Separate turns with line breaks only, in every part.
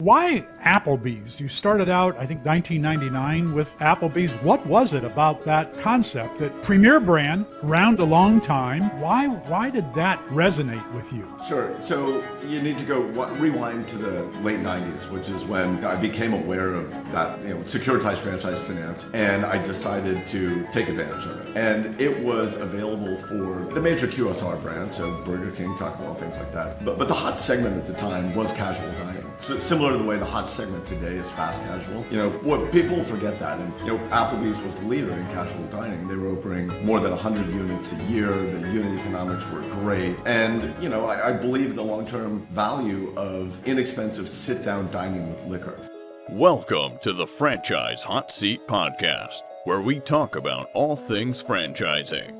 Why Applebee's? You started out, I think, 1999 with Applebee's. What was it about that concept? That premier brand, around a long time. Why did that resonate with you?
Sure. So you need to go rewind to the late 90s, which is when I became aware of that, securitized franchise finance, and I decided to take advantage of it. And it was available for the major QSR brands, so Burger King, Taco Bell, things like that. But the hot segment at the time was casual dining. So similar to the way the hot segment today is fast casual. What people forget that, and Applebee's was the leader in casual dining. They were opening more than 100 units a year. The unit economics were great, and I believe the long-term value of inexpensive sit-down dining with liquor.
Welcome to the Franchise Hot Seat Podcast, where we talk about all things franchising.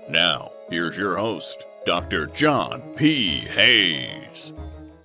Now, here's your host, Dr. John P. Hayes.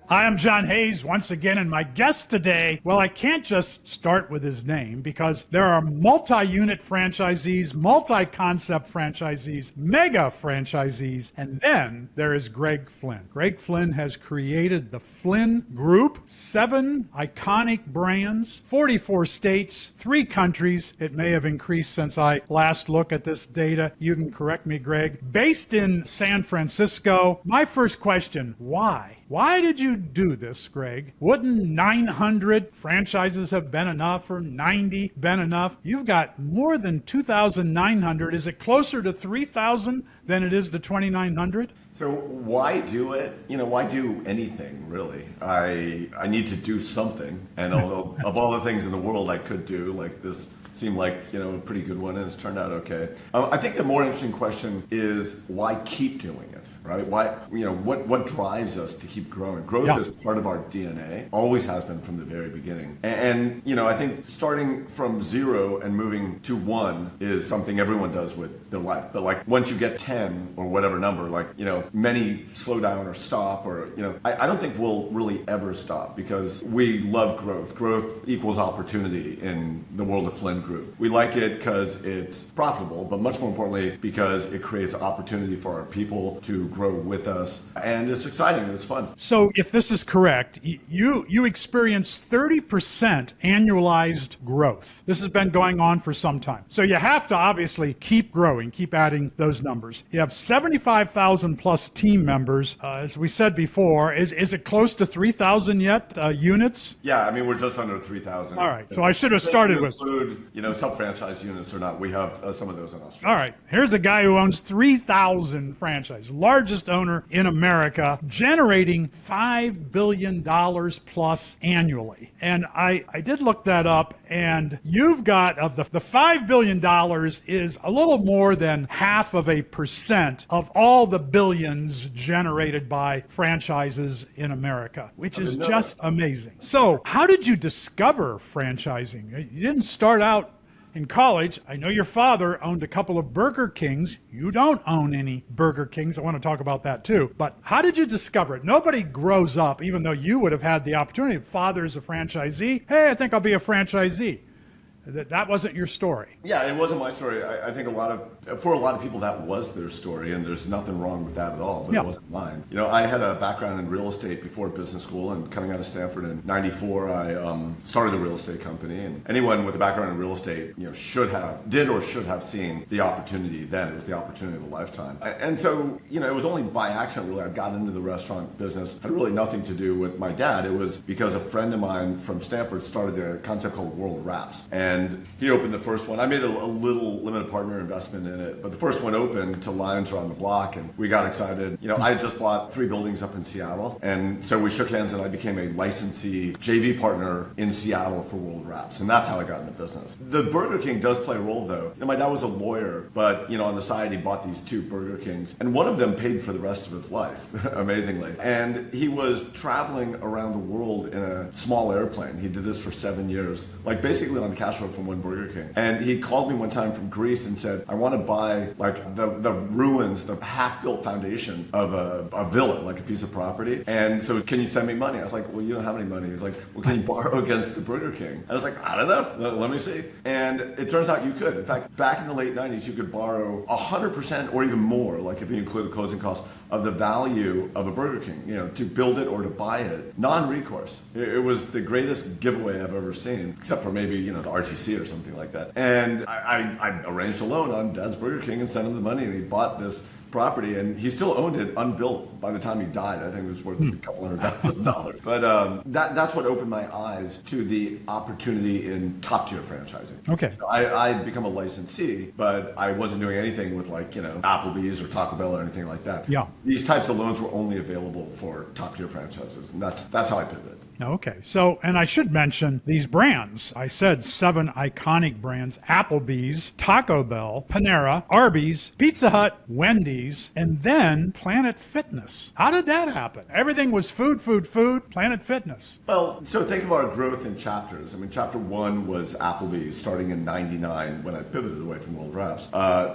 Hi, I'm John Hayes once again, and my guest today, well, I can't just start with his name because there are multi-unit franchisees, multi-concept franchisees, mega franchisees, and then there is Greg Flynn. Greg Flynn has created the Flynn Group, 7 iconic brands, 44 states, 3 countries. It may have increased since I last looked at this data. You can correct me, Greg. Based in San Francisco, my first question, why? Why did you do this, Greg? Wouldn't 900 franchises have been enough, or 90 been enough? You've got more than 2,900. Is it closer to 3,000 than it is to 2,900?
So why do it? Why do anything, really? I need to do something. And although of all the things in the world I could do, like this seemed like a pretty good one, and it's turned out okay. I think the more interesting question is why keep doing it, right? Why, what drives us to keep growing? Growth is part of our DNA, always has been from the very beginning. And I think starting from 0 and moving to 1 is something everyone does with their life. But like once you get 10 or whatever number, many slow down or stop, or I don't think we'll really ever stop because we love growth. Growth equals opportunity in the world of Flynn Group. We like it because it's profitable, but much more importantly, because it creates opportunity for our people to grow with us, and it's exciting and it's fun.
So if this is correct, you experience 30% annualized growth. This has been going on for some time. So you have to obviously keep growing, keep adding those numbers. You have 75,000 plus team members. As we said before, is it close to 3,000 yet, units?
Yeah, we're just under 3,000.
All right, so I should have started with...
Sub-franchise units or not, we have some of those in Australia.
All right, here's a guy who owns 3,000 franchises, largest owner in America, generating $5 billion plus annually. And I did look that up, and you've got, of the $5 billion is a little more than 0.5% of all the billions generated by franchises in America, which is just amazing. So how did you discover franchising? You didn't start out in college. I know your father owned a couple of Burger Kings. You don't own any Burger Kings. I want to talk about that too. But how did you discover it? Nobody grows up, even though you would have had the opportunity. Father is a franchisee. Hey, I think I'll be a franchisee. That wasn't your story.
Yeah, it wasn't my story. I think for a lot of people that was their story, and there's nothing wrong with that at all, but It wasn't mine. I had a background in real estate before business school, and coming out of Stanford in '94, I started a real estate company, and anyone with a background in real estate, should have seen the opportunity then. It was the opportunity of a lifetime. And so, it was only by accident, really, I got into the restaurant business. It had really nothing to do with my dad. It was because a friend of mine from Stanford started a concept called World Wraps. And he opened the first one. I made a little limited partner investment in it, but the first one opened to lines around the block, and we got excited. I had just bought 3 buildings up in Seattle, and so we shook hands, and I became a licensee JV partner in Seattle for World Wraps, and that's how I got into business. The Burger King does play a role, though. My dad was a lawyer, but on the side he bought these 2 Burger Kings, and one of them paid for the rest of his life, amazingly. And he was traveling around the world in a small airplane. He did this for 7 years, basically on the cash flow from one Burger King. And he called me one time from Greece and said, I want to buy the ruins, the half-built foundation of a villa, like a piece of property. And so can you send me money? I was like, well, you don't have any money. He's like, well, can you borrow against the Burger King? And I was like, I don't know. Let me see. And it turns out you could. In fact, back in the late 90s, you could borrow 100% or even more, like if you included closing costs, of the value of a Burger King, to build it or to buy it, non-recourse. It was the greatest giveaway I've ever seen, except for maybe, the RTC or something like that. And I arranged a loan on Dad's Burger King and sent him the money, and he bought this property, and he still owned it unbuilt by the time he died. I think it was worth a couple $100,000. But that's what opened my eyes to the opportunity in top-tier franchising.
Okay.
I'd become a licensee, but I wasn't doing anything with Applebee's or Taco Bell or anything like that.
Yeah.
These types of loans were only available for top-tier franchises, and that's how I pivoted.
Okay. So, and I should mention these brands. I said 7 iconic brands: Applebee's, Taco Bell, Panera, Arby's, Pizza Hut, Wendy's, and then Planet Fitness. How did that happen? Everything was food, Planet Fitness.
Well, so think of our growth in chapters. Chapter 1 was Applebee's, starting in '99 when I pivoted away from World Reps.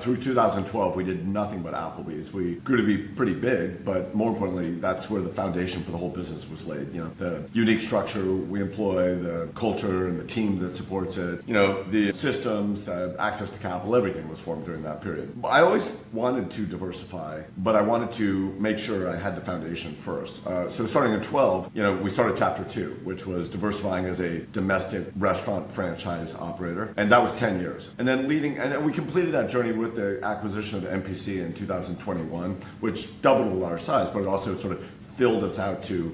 Through 2012, we did nothing but Applebee's. We grew to be pretty big, but more importantly, that's where the foundation for the whole business was laid. The unique structure we employ, the culture and the team that supports it, the systems, the access to capital, everything was formed during that period. I always wanted to diversify, but I wanted to make sure I had the foundation first. So starting in 12, we started chapter 2, which was diversifying as a domestic restaurant franchise operator. And that was 10 years. And then we completed that journey with the acquisition of MPC in 2021, which doubled our size, but it also sort of filled us out to,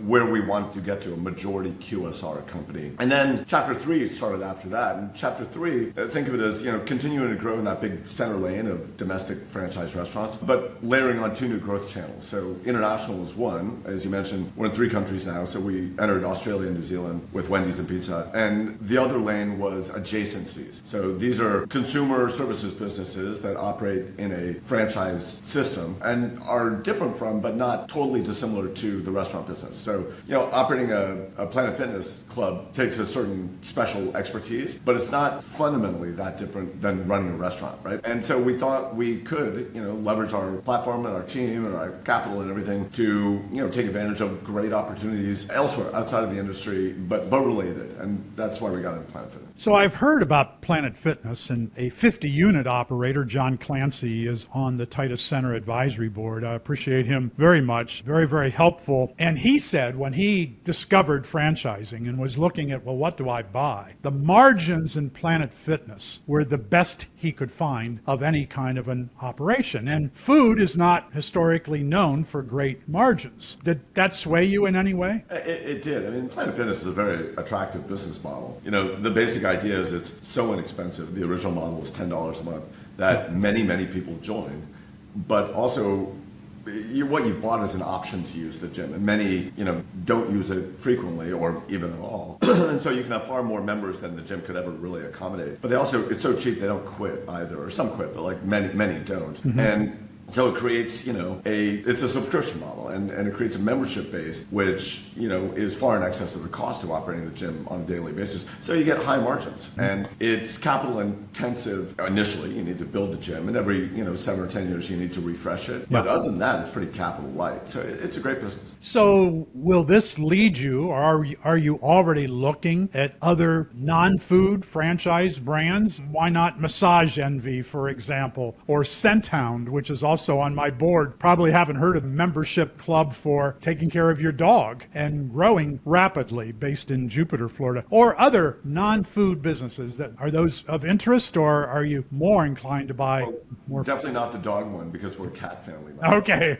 where we wanted to get to, a majority QSR company. And then chapter 3 started after that. And chapter 3, think of it as, continuing to grow in that big center lane of domestic franchise restaurants, but layering on 2 new growth channels. So international was one. As you mentioned, we're in 3 countries now. So we entered Australia and New Zealand with Wendy's and Pizza Hut. And the other lane was adjacencies. So these are consumer services businesses that operate in a franchise system and are different from, but not totally dissimilar to the restaurant business. So, operating a Planet Fitness club takes a certain special expertise, but it's not fundamentally that different than running a restaurant, right? And so we thought we could, leverage our platform and our team and our capital and everything to, take advantage of great opportunities elsewhere outside of the industry, but related. And that's why we got into Planet Fitness.
So I've heard about Planet Fitness, and a 50-unit operator, John Clancy, is on the Titus Center Advisory Board. I appreciate him very much. Very, very helpful. And he said when he discovered franchising and was looking at, what do I buy? The margins in Planet Fitness were the best he could find of any kind of an operation. And food is not historically known for great margins. Did that sway you in any way?
It did. Planet Fitness is a very attractive business model. The basic idea is it's so inexpensive. The original model was $10 a month that many people join, but also what you've bought is an option to use the gym, and many don't use it frequently or even at all. And so you can have far more members than the gym could ever really accommodate. But it's so cheap they don't quit either, or some quit, but many don't. Mm-hmm. And so it creates, it's a subscription model, and it creates a membership base, which, is far in excess of the cost of operating the gym on a daily basis. So you get high margins, and it's capital intensive. Initially, you need to build the gym, and every, 7 or 10 years you need to refresh it. But other than that, it's pretty capital light. So it's a great business.
So will this lead you, or are you already looking at other non-food franchise brands? Why not Massage Envy, for example, or Scenthound, which is also on my board? Probably haven't heard of the membership club for taking care of your dog and growing rapidly, based in Jupiter, Florida, or other non-food businesses. Are those of interest, or are you more inclined to buy more?
Definitely not the dog one, because we're a cat family.
Okay.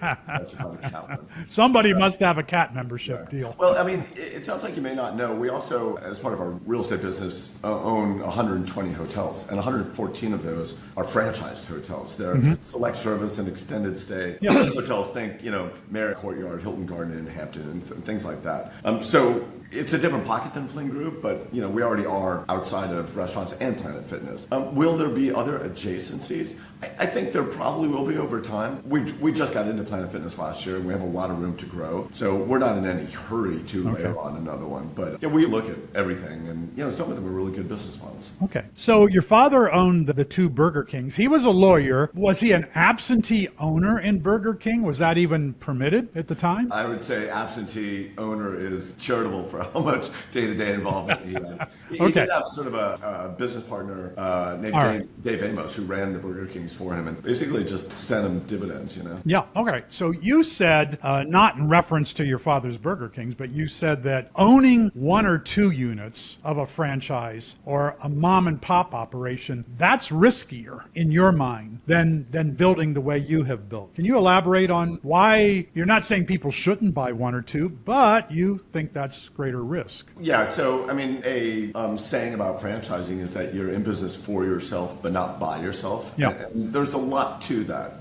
Somebody must have a cat membership deal.
Well, it sounds like you may not know. We also, as part of our real estate business, own 120 hotels, and 114 of those are franchised hotels. They're select service and extended stay hotels. Think, Marriott Courtyard, Hilton Garden Inn, Hampton, and things like that. So it's a different pocket than Flynn Group, but we already are outside of restaurants and Planet Fitness. Will there be other adjacencies? I think there probably will be over time. We just got into Planet Fitness last year, and we have a lot of room to grow. So we're not in any hurry to layer on another one. But we look at everything, and some of them are really good business models.
Okay. So your father owned the 2 Burger Kings. He was a lawyer. Was he an absentee owner in Burger King? Was that even permitted at the time?
I would say absentee owner is charitable for how much day-to-day involvement he had. He did have sort of a business partner named Dave Amos, who ran the Burger Kings for him and basically just sent him dividends,
Yeah, okay. So you said, not in reference to your father's Burger Kings, but you said that owning 1 or 2 units of a franchise or a mom and pop operation, that's riskier in your mind than building the way you have built. Can you elaborate on why you're not saying people shouldn't buy 1 or 2, but you think that's greater risk?
Yeah, so I mean, a saying about franchising is that you're in business for yourself, but not by yourself.
Yeah.
And there's a lot to that.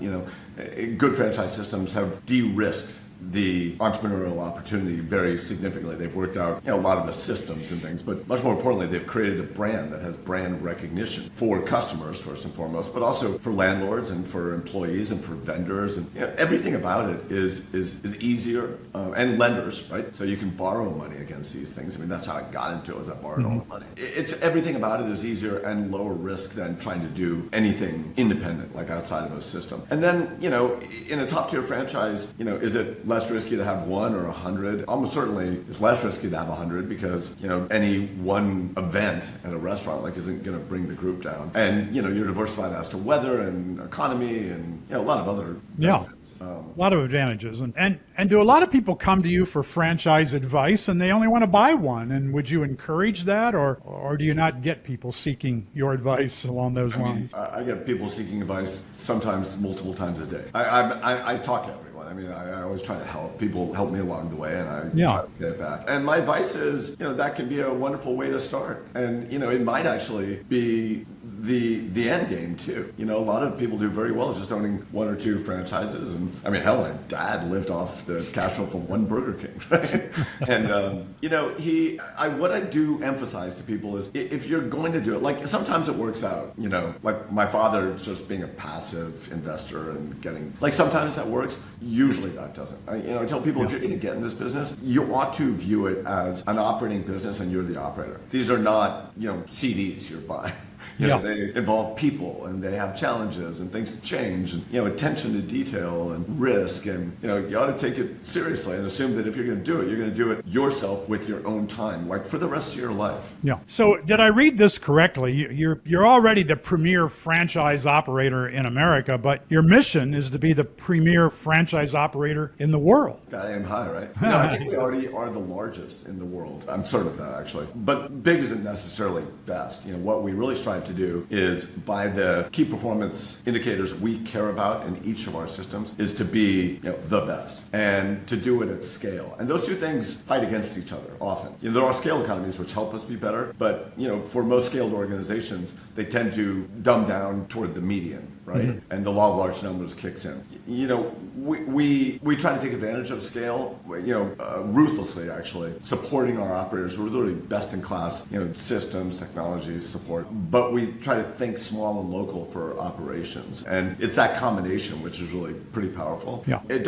Good franchise systems have de-risked the entrepreneurial opportunity very significantly. They've worked out a lot of the systems and things, but much more importantly, they've created a brand that has brand recognition for customers first and foremost, but also for landlords and for employees and for vendors, and everything about it is easier, and lenders, right? So you can borrow money against these things. I mean, that's how I got into it, was I borrowed all the money. It's everything about it is easier and lower risk than trying to do anything independent, like outside of a system. And then, in a top tier franchise, is it less risky to have 1 or 100? Almost certainly it's less risky to have 100 because, any one event at a restaurant isn't going to bring the group down. And, you're diversified as to weather and economy and, a lot of other benefits.
A lot of advantages. And do a lot of people come to you for franchise advice and they only want to buy one? And would you encourage that, or do you not get people seeking your advice along those lines?
I get people seeking advice sometimes multiple times a day. I talk to everyone. I mean, I always try to help. People help me along the way, and I try to get it back. And my advice is, that can be a wonderful way to start. And, it might actually be the end game too. A lot of people do very well just owning 1 or 2 franchises. And I mean, hell, my dad lived off the cash flow from 1 Burger King, right? And, what I do emphasize to people is if you're going to do it, sometimes it works out, like my father just being a passive investor and getting, sometimes that works. Usually that doesn't. I tell people, if you're going to get in this business, you ought to view it as an operating business and you're the operator. These are not, CDs you're buying. They involve people and they have challenges and things change and, attention to detail and risk, and, you ought to take it seriously and assume that if you're going to do it, you're going to do it yourself with your own time, for the rest of your life.
Yeah. So did I read this correctly? You're already the premier franchise operator in America, but your mission is to be the premier franchise operator in the world.
Gotta aim high, right? I think we already are the largest in the world. I'm certain of that, actually. But big isn't necessarily best. What we really strive to do is, by the key performance indicators we care about in each of our systems, is to be the best and to do it at scale. And those two things fight against each other often. There are scale economies which help us be better, but for most scaled organizations, they tend to dumb down toward the median, right? Mm-hmm. And the law of large numbers kicks in. We try to take advantage of scale, ruthlessly actually, supporting our operators. We're literally best in class, systems, technologies, support, but we try to think small and local for operations. And it's that combination which is really pretty powerful.
Yeah.
It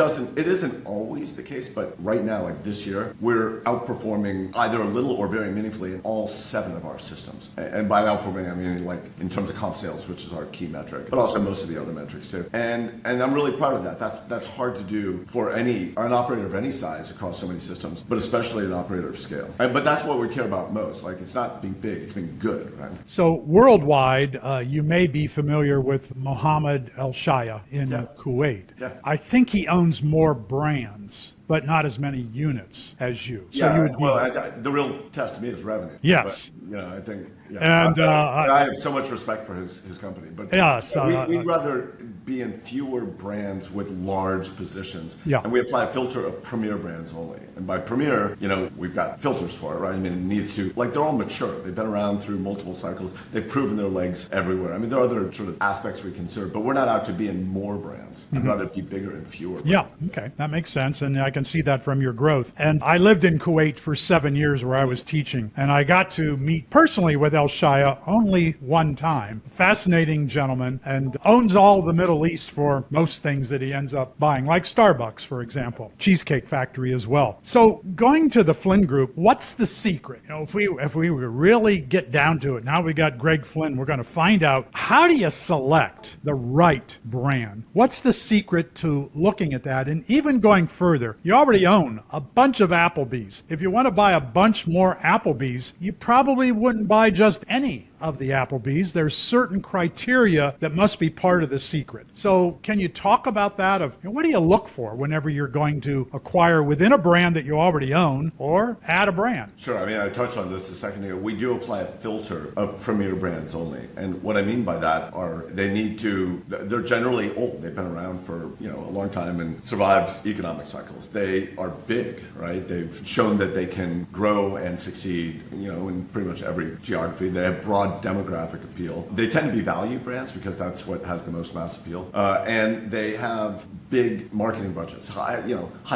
isn't always the case, but right now, like this year, we're outperforming either a little or very meaningfully in all 7 of our systems. And by outperforming, I mean in terms of comp sales, which is our key metric, but also most of the other metrics too. And I'm really proud of that. That's hard to do for an operator of any size across so many systems, but especially an operator of scale. But that's what we care about most. It's not being big, it's being good, right?
So worldwide, you may be familiar with Mohammed El Shaya in Kuwait.
Yeah.
I think he owns more brands, but not as many units as you. So
Yeah,
you would
the real test to me is revenue.
Yes.
But, I think,
And
I have so much respect for his company. But
yes,
we'd rather be in fewer brands with large positions.
Yeah.
And we apply a filter of premier brands only. And by premier, we've got filters for it, right? I mean, it needs to, they're all mature. They've been around through multiple cycles. They've proven their legs everywhere. I mean, there are other sort of aspects we consider, but we're not out to be in more brands. Mm-hmm. I'd rather be bigger and fewer brands.
Yeah, okay, that makes sense, and I can see that from your growth. And I lived in Kuwait for 7 years where I was teaching, and I got to meet personally with El Shaya only one time. Fascinating gentleman, and owns all the Middle East for most things that he ends up buying, like Starbucks, for example, Cheesecake Factory as well. So going to the Flynn Group, what's the secret? If we really get down to it, now we got Greg Flynn, we're going to find out, how do you select the right brand? What's the secret to looking at that? And even going further, You already own a bunch of Applebee's. If you want to buy a bunch more Applebee's, you probably wouldn't buy just any of the Applebee's. There's certain criteria that must be part of the secret. So can you talk about that? What do you look for whenever you're going to acquire within a brand that you already own or add a brand?
Sure. I mean, I touched on this a second ago. We do apply a filter of premier brands only. And what I mean by that are they're generally old. They've been around for, a long time and survived economic cycles. They are big, right? They've shown that they can grow and succeed, in pretty much every geography. They have broad demographic appeal. They tend to be value brands because that's what has the most mass appeal. And they have big marketing budgets, high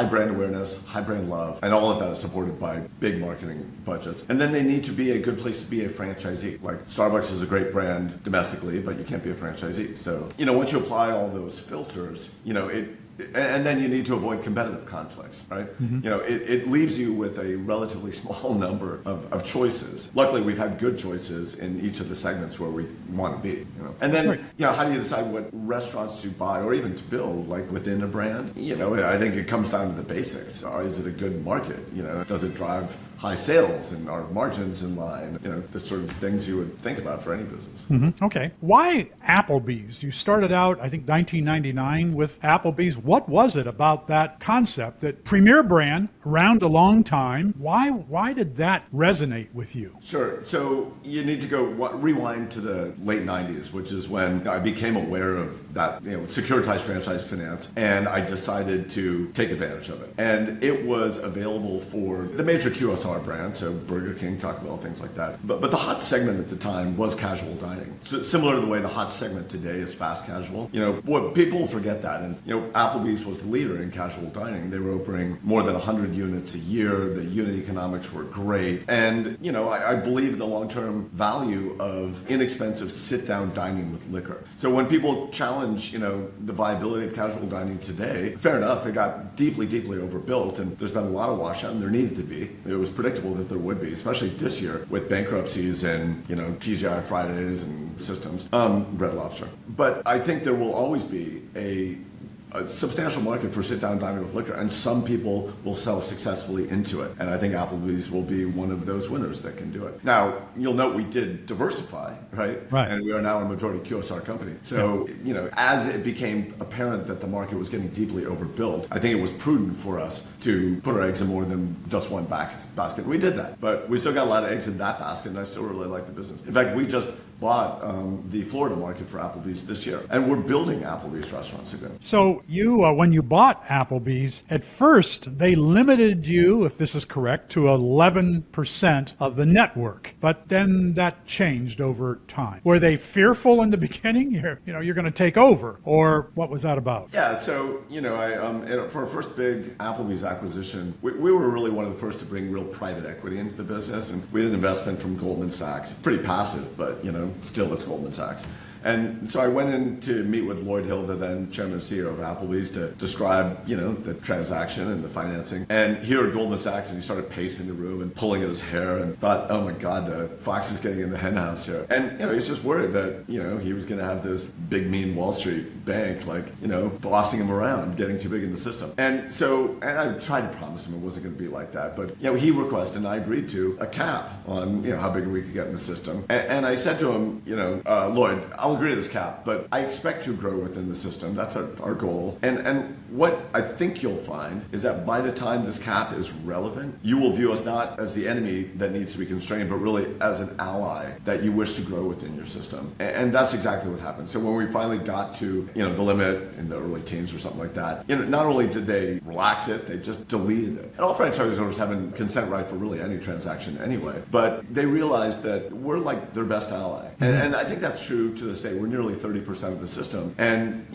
brand awareness, high brand love, and all of that is supported by big marketing budgets. And then they need to be a good place to be a franchisee. Like Starbucks is a great brand domestically, but you can't be a franchisee. So, once you apply all those filters, and then you need to avoid competitive conflicts, right? Mm-hmm. It leaves you with a relatively small number of choices. Luckily, we've had good choices in each of the segments where we want to be. And then, how do you decide what restaurants to buy or even to build, like within a brand? I think it comes down to the basics. Is it a good market? Does it drive high sales and are margins in line? The sort of things you would think about for any business.
Mm-hmm. Okay. Why Applebee's? You started out, I think, 1999 with Applebee's. What was it about that concept, that premier brand, around a long time? Why did that resonate with you?
Sure. So you need to rewind to the late 90s, which is when I became aware of that, securitized franchise finance, and I decided to take advantage of it. And it was available for the major QSR brands, so Burger King, Taco Bell, things like that. But the hot segment at the time was casual dining. So similar to the way the hot segment today is fast casual. What people forget that. And, Applebee's was the leader in casual dining. They were opening more than 100 units a year. The unit economics were great. And, I believe the long-term value of inexpensive sit-down dining with liquor. So when people challenge, the viability of casual dining today, fair enough, it got deeply, deeply overbuilt, and there's been a lot of washout, and there needed to be. It was predictable that there would be, especially this year with bankruptcies and, TGI Fridays and systems, Red Lobster. But I think there will always be a substantial market for sit-down dining with liquor, and some people will sell successfully into it. And I think Applebee's will be one of those winners that can do it. Now, you'll note we did diversify, right? And we are now a majority QSR company. So, as it became apparent that the market was getting deeply overbuilt, I think it was prudent for us to put our eggs in more than just one basket. We did that, but we still got a lot of eggs in that basket, and I still really like the business. In fact, we just bought the Florida market for Applebee's this year, and we're building Applebee's restaurants again.
So you, when you bought Applebee's, at first they limited you, if this is correct, to 11% of the network, but then that changed over time. Were they fearful in the beginning? You're going to take over, or what was that about?
Yeah, so for our first big Applebee's acquisition, we were really one of the first to bring real private equity into the business, and we had an investment from Goldman Sachs. Pretty passive, but still it's Goldman Sachs. And so I went in to meet with Lloyd Hill, the then chairman and CEO of Applebee's, to describe, the transaction and the financing. And here at Goldman Sachs, and he started pacing the room and pulling at his hair and thought, oh my God, the fox is getting in the hen house here. And, he's just worried that, he was going to have this big, mean Wall Street bank, bossing him around, getting too big in the system. And I tried to promise him it wasn't going to be like that. But, he requested, and I agreed to, a cap on, how big we could get in the system. And I said to him, Lloyd, I'll agree to this cap, but I expect to grow within the system. That's our goal. And what I think you'll find is that by the time this cap is relevant, you will view us not as the enemy that needs to be constrained, but really as an ally that you wish to grow within your system. And that's exactly what happened. So when we finally got to, the limit in the early teens or something like that, not only did they relax it, they just deleted it. And all franchise owners have a consent right for really any transaction anyway, but they realized that we're like their best ally. And I think that's true to this day. We're nearly 30% of the system. And,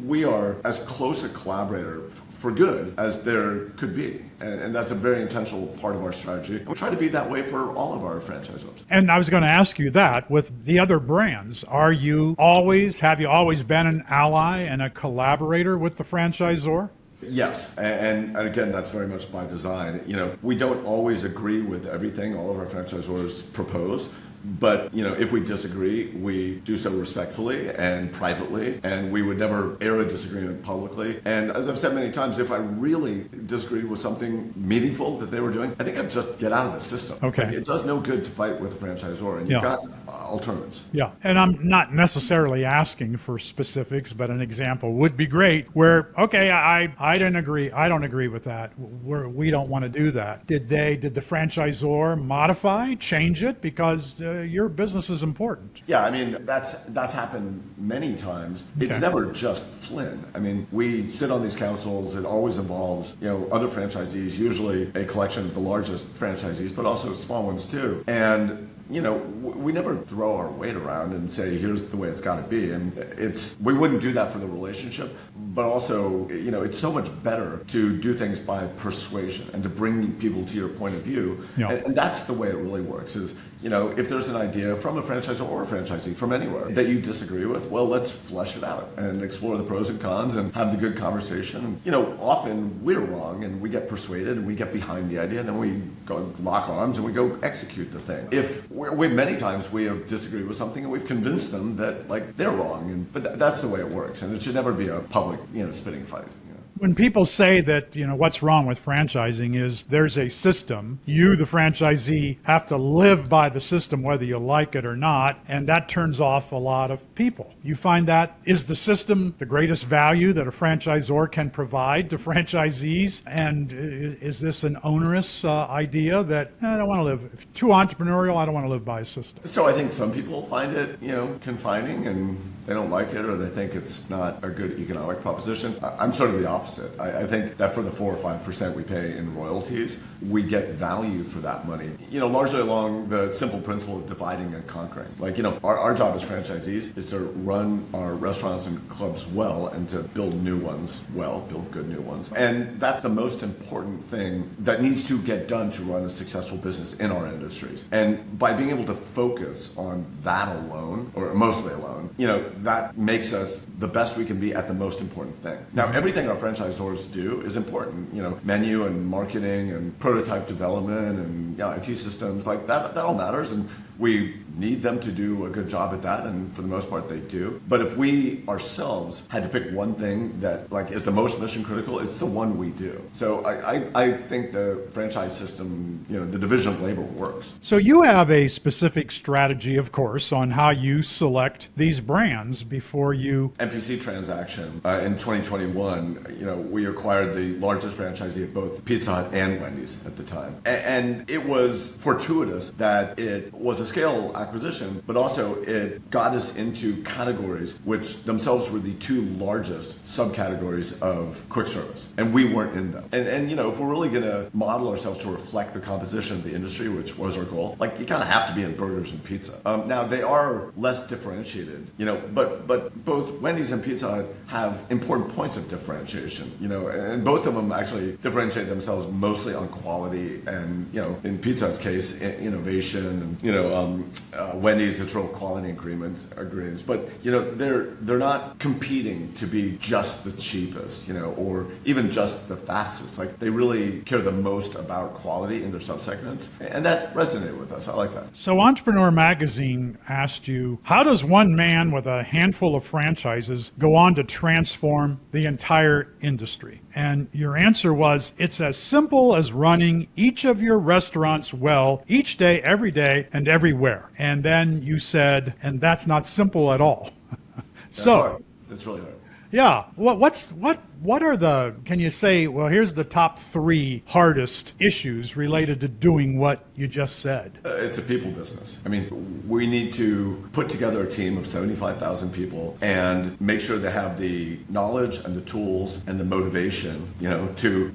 we are as close a collaborator for good as there could be. And that's a very intentional part of our strategy. And we try to be that way for all of our franchisors.
And I was going to ask you that with the other brands. Have you always been an ally and a collaborator with the franchisor?
Yes, and again, that's very much by design. We don't always agree with everything all of our franchisors propose, But, if we disagree, we do so respectfully and privately, and we would never air a disagreement publicly. And as I've said many times, if I really disagreed with something meaningful that they were doing, I think I'd just get out of the system.
Okay.
Like, it does no good to fight with a franchisor, and you've got alternatives.
Yeah, and I'm not necessarily asking for specifics, but an example would be great where, okay, I don't agree with that. We don't want to do that. Did the franchisor modify, change it because your business is important?
Yeah, I mean, that's happened many times. It's never just Flynn. I mean, we sit on these councils. It always involves, other franchisees, usually a collection of the largest franchisees, but also small ones too. And we never throw our weight around and say, here's the way it's got to be. And we wouldn't do that for the relationship, but also, it's so much better to do things by persuasion and to bring people to your point of view. Yeah. And that's the way it really works is, if there's an idea from a franchisor or a franchisee from anywhere that you disagree with, well, let's flesh it out and explore the pros and cons and have the good conversation. Often we're wrong and we get persuaded and we get behind the idea and then we go lock arms and we go execute the thing. Many times we have disagreed with something and we've convinced them that they're wrong, but that's the way it works, and it should never be a public spitting fight.
When people say that, what's wrong with franchising is there's a system. You, the franchisee, have to live by the system whether you like it or not, and that turns off a lot of people. You find that is the system the greatest value that a franchisor can provide to franchisees? And is this an onerous idea that I don't want to live, if too entrepreneurial, I don't want to live by a system?
So I think some people find it, confining and they don't like it or they think it's not a good economic proposition. I'm sort of the opposite. I think that for the 4 or 5% we pay in royalties, we get value for that money. Largely along the simple principle of dividing and conquering. Our job as franchisees is to run our restaurants and clubs well and to build new ones well, build good new ones. And that's the most important thing that needs to get done to run a successful business in our industries. And by being able to focus on that alone, or mostly alone, that makes us the best we can be at the most important thing. Now, everything our franchisors do is important. Menu and marketing and prototype development and IT systems, that all matters. And we need them to do a good job at that, and for the most part they do. But if we ourselves had to pick one thing that is the most mission critical, it's the one we do. So I think the franchise system, the division of labor works.
So you have a specific strategy, of course, on how you select these brands before you...
MPC transaction in 2021, we acquired the largest franchisee of both Pizza Hut and Wendy's at the time. And it was fortuitous that it was a scale acquisition, but also it got us into categories which themselves were the two largest subcategories of quick service, and we weren't in them. And if we're really going to model ourselves to reflect the composition of the industry, which was our goal, you kind of have to be in burgers and pizza. Now they are less differentiated, but both Wendy's and Pizza Hut have important points of differentiation, and both of them actually differentiate themselves mostly on quality and, in Pizza Hut's case, innovation and, Wendy's, it's real quality agreements. But, they're not competing to be just the cheapest, or even just the fastest. They really care the most about quality in their subsegments. And that resonated with us. I like that.
So Entrepreneur Magazine asked you, how does one man with a handful of franchises go on to transform the entire industry? And your answer was, it's as simple as running each of your restaurants well, each day, every day, and everywhere. And then you said, and that's not simple at all.
That's hard. It's really hard.
Yeah. What are the, can you say, well, here's the top 3 hardest issues related to doing what you just said?
It's a people business. I mean, we need to put together a team of 75,000 people and make sure they have the knowledge and the tools and the motivation, to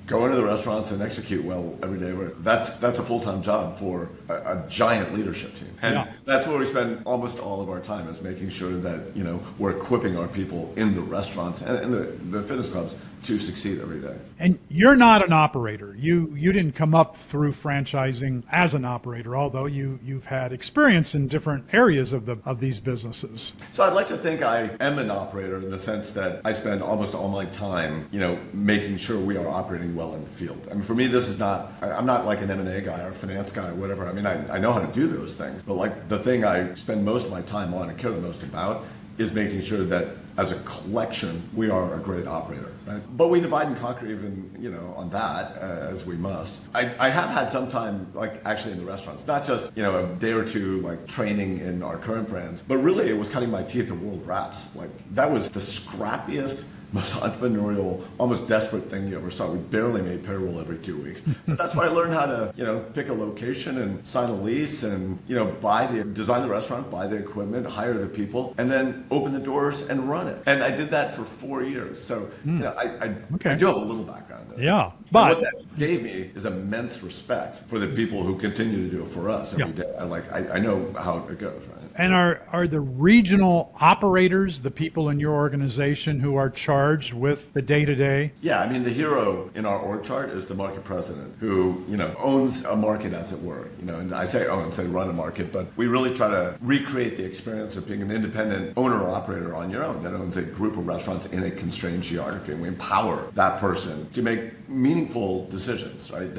go into the restaurants and execute well every day. That's a full-time job for a giant leadership team. And that's where we spend almost all of our time, is making sure that, we're equipping our people in the restaurants and the fitness clubs to succeed every day.
And you're not an operator. You didn't come up through franchising as an operator, although you've had experience in different areas of these businesses.
So I'd like to think I am an operator in the sense that I spend almost all my time, making sure we are operating well in the field. I mean, for me, I'm not like an M&A guy or a finance guy or whatever. I mean, I know how to do those things, but like the thing I spend most of my time on and care the most about is making sure that as a collection, we are a great operator, right? But we divide and conquer even, on that as we must. I have had some time, like actually in the restaurants, not just, a day or two like training in our current brands, but really it was cutting my teeth at World Wraps. Like that was the scrappiest, most entrepreneurial, almost desperate thing you ever saw. We barely made payroll every 2 weeks. But that's where I learned how to, pick a location and sign a lease and, design the restaurant, buy the equipment, hire the people, and then open the doors and run it. And I did that for 4 years. So, I do have a little background there.
Yeah. But
what that gave me is immense respect for the people who continue to do it for us every day. I know how it goes, right?
And are the regional operators the people in your organization who are charged with the day-to-day?
Yeah, I mean, the hero in our org chart is the market president who, owns a market, as it were. And I say owns, they run a market, but we really try to recreate the experience of being an independent owner or operator on your own that owns a group of restaurants in a constrained geography. And we empower that person to make meaningful decisions, right?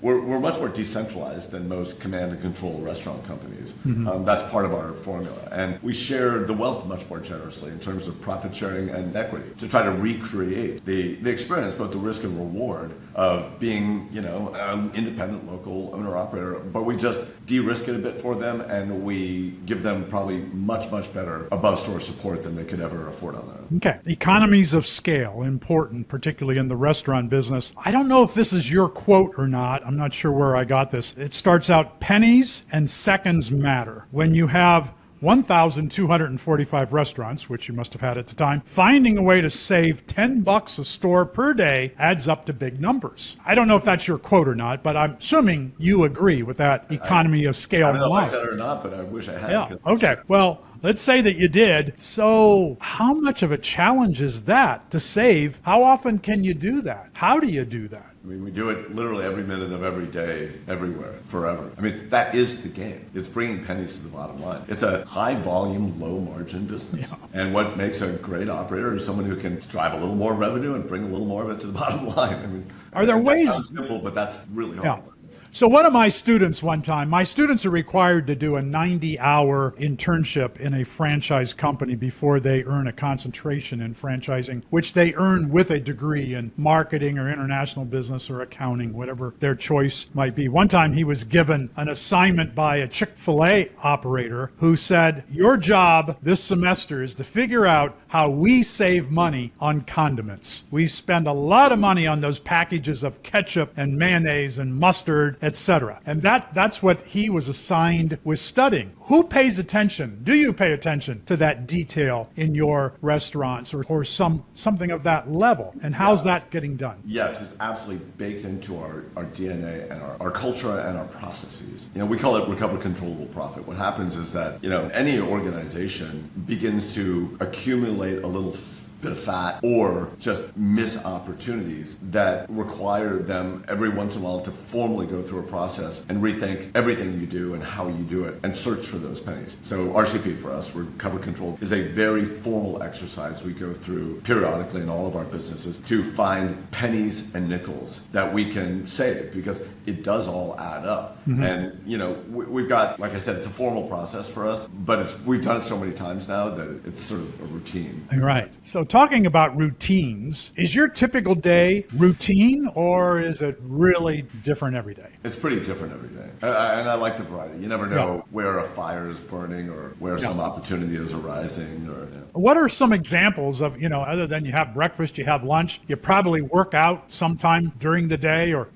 We're much more decentralized than most command and control restaurant companies. That's part of our formula. And we share the wealth much more generously in terms of profit sharing and equity to try to recreate the experience, both the risk and reward of being, an independent local owner operator. But we just de-risk it a bit for them, and we give them probably much, much better above store support than they could ever afford on their own.
Okay. Economies of scale, important, particularly in the restaurant business. I don't know if this is your quote or not. I'm not sure where I got this. It starts out, pennies and seconds matter. When you have 1,245 restaurants, which you must have had at the time, finding a way to save $10 a store per day adds up to big numbers. I don't know if that's your quote or not, but I'm assuming you agree with that economy of scale.
I don't know if I said it or not, but I wish I had.
Yeah. Okay. Well, let's say that you did. So how much of a challenge is that to save? How often can you do that? How do you do that?
I mean, we do it literally every minute of every day, everywhere, forever. I mean, that is the game. It's bringing pennies to the bottom line. It's a high volume, low margin business. Yeah. And what makes a great operator is someone who can drive a little more revenue and bring a little more of it to the bottom line. I mean,
are there ways?
That sounds simple, but that's really hard.
Yeah. So one of my students one time, my students are required to do a 90-hour internship in a franchise company before they earn a concentration in franchising, which they earn with a degree in marketing or international business or accounting, whatever their choice might be. One time he was given an assignment by a Chick-fil-A operator who said, your job this semester is to figure out how we save money on condiments. We spend a lot of money on those packages of ketchup and mayonnaise and mustard, etc. And that's what he was assigned with studying. Who pays attention? Do you pay attention to that detail in your restaurants or something of that level? And how's that getting done?
Yes, it's absolutely baked into our DNA and our culture and our processes. We call it recover controllable profit. What happens is that, any organization begins to accumulate a little bit of fat or just miss opportunities that require them every once in a while to formally go through a process and rethink everything you do and how you do it and search for those pennies. So RCP for us, Recover Control, is a very formal exercise we go through periodically in all of our businesses to find pennies and nickels that we can save because it does all add up. Mm-hmm. And, we've got, like I said, it's a formal process for us, but we've done it so many times now that it's sort of a routine.
Right. So talking about routines, is your typical day routine or is it really different every day?
It's pretty different every day. And I like the variety. You never know where a fire is burning or where some opportunity is arising.
What are some examples of, other than you have breakfast, you have lunch, you probably work out sometime during the day or,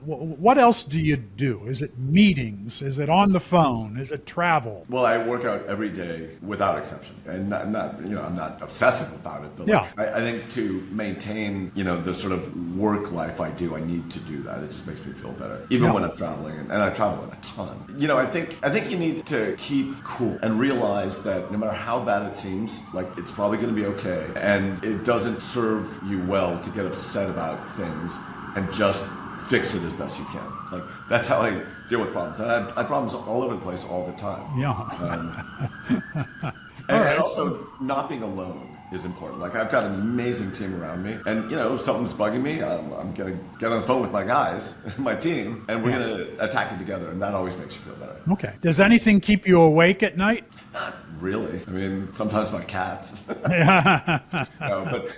what else do you do? Is it meetings? Is it on the phone? Is it travel?
Well, I work out every day without exception. And I'm not obsessive about it, But
Yeah.
I think to maintain, the sort of work life I do, I need to do that. It just makes me feel better, even when I'm traveling, and I travel a ton. I think you need to keep cool and realize that no matter how bad it seems, like it's probably going to be okay, and it doesn't serve you well to get upset about things and just fix it as best you can. Like that's how I deal with problems. And I have problems all over the place all the time.
Yeah.
And also not being alone is important. Like I've got an amazing team around me, and if something's bugging me, I'm gonna get on the phone with my guys, my team, and we're gonna attack it together, and that always makes you feel better.
Okay. Does anything keep you awake at night?
Not really. I mean, sometimes my cats. But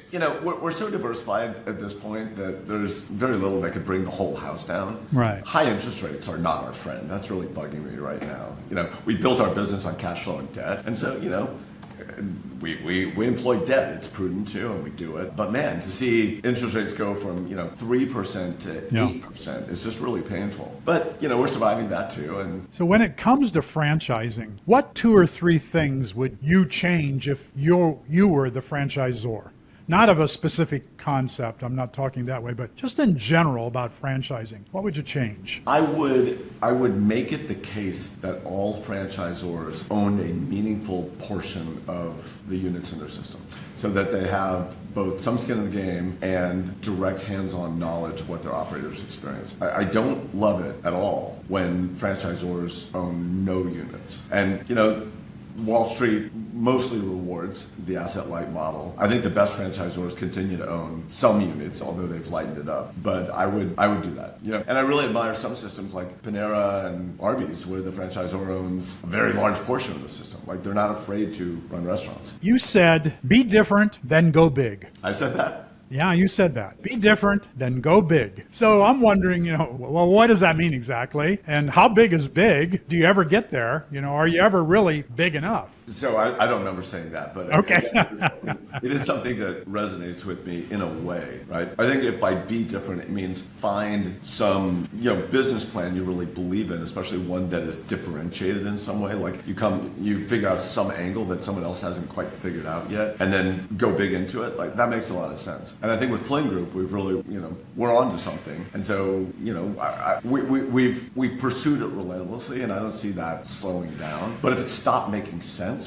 we're so diversified at this point that there's very little that could bring the whole house down.
Right.
High interest rates are not our friend. That's really bugging me right now. We built our business on cash flow and debt, and so we employ debt. It's prudent too, and we do it. But man, to see interest rates go from 3% to 8% is just really painful. But we're surviving that too. And
So when it comes to franchising, what 2 or 3 things would you change if you were the franchisor? Not of a specific concept, I'm not talking that way, but just in general about franchising. What would you change?
I would make it the case that all franchisors own a meaningful portion of the units in their system, so that they have both some skin in the game and direct hands-on knowledge of what their operators experience. I don't love it at all when franchisors own no units. And Wall Street mostly rewards the asset-light model. I think the best franchisors continue to own some units, although they've lightened it up. But I would do that. And I really admire some systems like Panera and Arby's, where the franchisor owns a very large portion of the system. Like they're not afraid to run restaurants.
You said, be different, then go big.
I said that.
Yeah, you said that. Be different, then go big. So I'm wondering, well, what does that mean exactly? And how big is big? Do you ever get there? Are you ever really big enough?
So I don't remember saying that, but
okay.
It is something that resonates with me in a way, right? I think if by be different, it means find some, business plan you really believe in, especially one that is differentiated in some way. Like you figure out some angle that someone else hasn't quite figured out yet, and then go big into it. Like that makes a lot of sense. And I think with Flynn Group, we've really, we're on to something. And so, we've pursued it relentlessly, and I don't see that slowing down. But if it stopped making sense,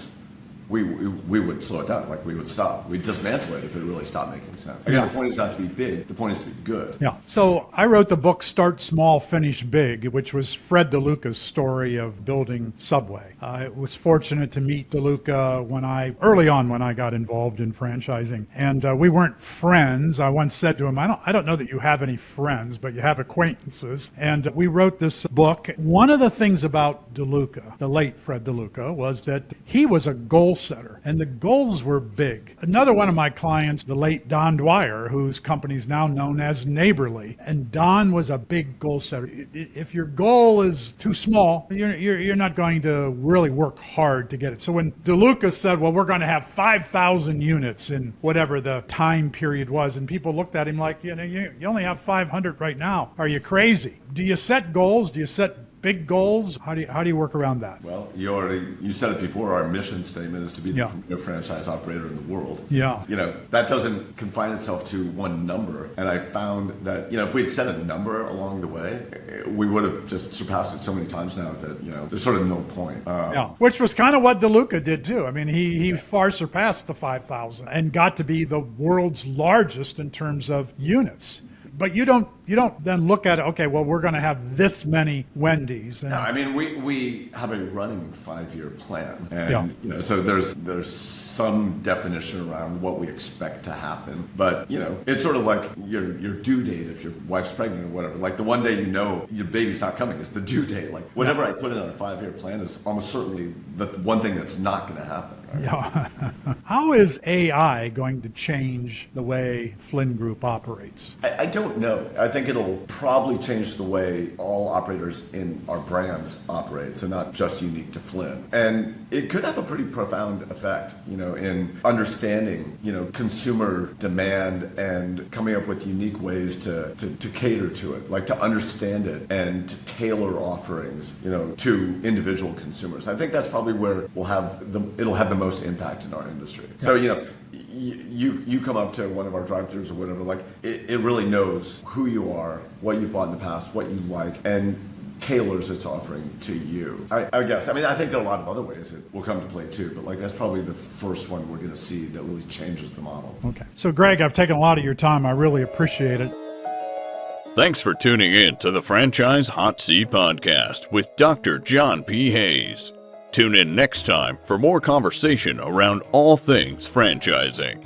we would slow it down. Like we would stop. We'd dismantle it if it really stopped making sense. Again, the point is not to be big. The point is to be good.
Yeah. So I wrote the book Start Small, Finish Big, which was Fred DeLuca's story of building Subway. I was fortunate to meet DeLuca early on when I got involved in franchising, and we weren't friends. I once said to him, I don't know that you have any friends, but you have acquaintances. And we wrote this book. One of the things about DeLuca, the late Fred DeLuca, was that he was a goal setter, and the goals were big. Another one of my clients, the late Don Dwyer, whose company is now known as Neighborly, and Don was a big goal setter. If your goal is too small, you're not going to really work hard to get it. So when DeLuca said, well, we're going to have 5,000 units in whatever the time period was, and people looked at him like, you only have 500 right now. Are you crazy? Do you set goals? Do you set big goals? How do you work around that?
Well, you said it before. Our mission statement is to be the premier franchise operator in the world.
Yeah.
That doesn't confine itself to one number. And I found that if we had set a number along the way, we would have just surpassed it so many times now that there's sort of no point.
Which was kind of what DeLuca did too. I mean, he far surpassed the 5,000 and got to be the world's largest in terms of units. But you don't then look at it, okay, well, we're going to have this many Wendy's.
No, I mean, we have a running 5-year plan. And, so there's some definition around what we expect to happen. But, it's sort of like your due date if your wife's pregnant or whatever. Like the one day your baby's not coming is the due date. Like whatever I put in on a 5-year plan is almost certainly the one thing that's not going to happen. Right?
Yeah. How is AI going to change the way Flynn Group operates?
I don't know. I think it'll probably change the way all operators in our brands operate, so not just unique to Flynn. And it could have a pretty profound effect, in understanding, consumer demand and coming up with unique ways to cater to it, like to understand it and to tailor offerings, to individual consumers. I think that's probably where it'll have the most impact in our industry. So, you come up to one of our drive-thrus or whatever, like it really knows who you are, what you've bought in the past, what you like, and tailors its offering to you. I guess. I mean, I think there are a lot of other ways that will come to play too, but like that's probably the first one we're going to see that really changes the model.
Okay. So, Greg, I've taken a lot of your time. I really appreciate it.
Thanks for tuning in to the Franchise Hot Seat Podcast with Dr. John P. Hayes. Tune in next time for more conversation around all things franchising.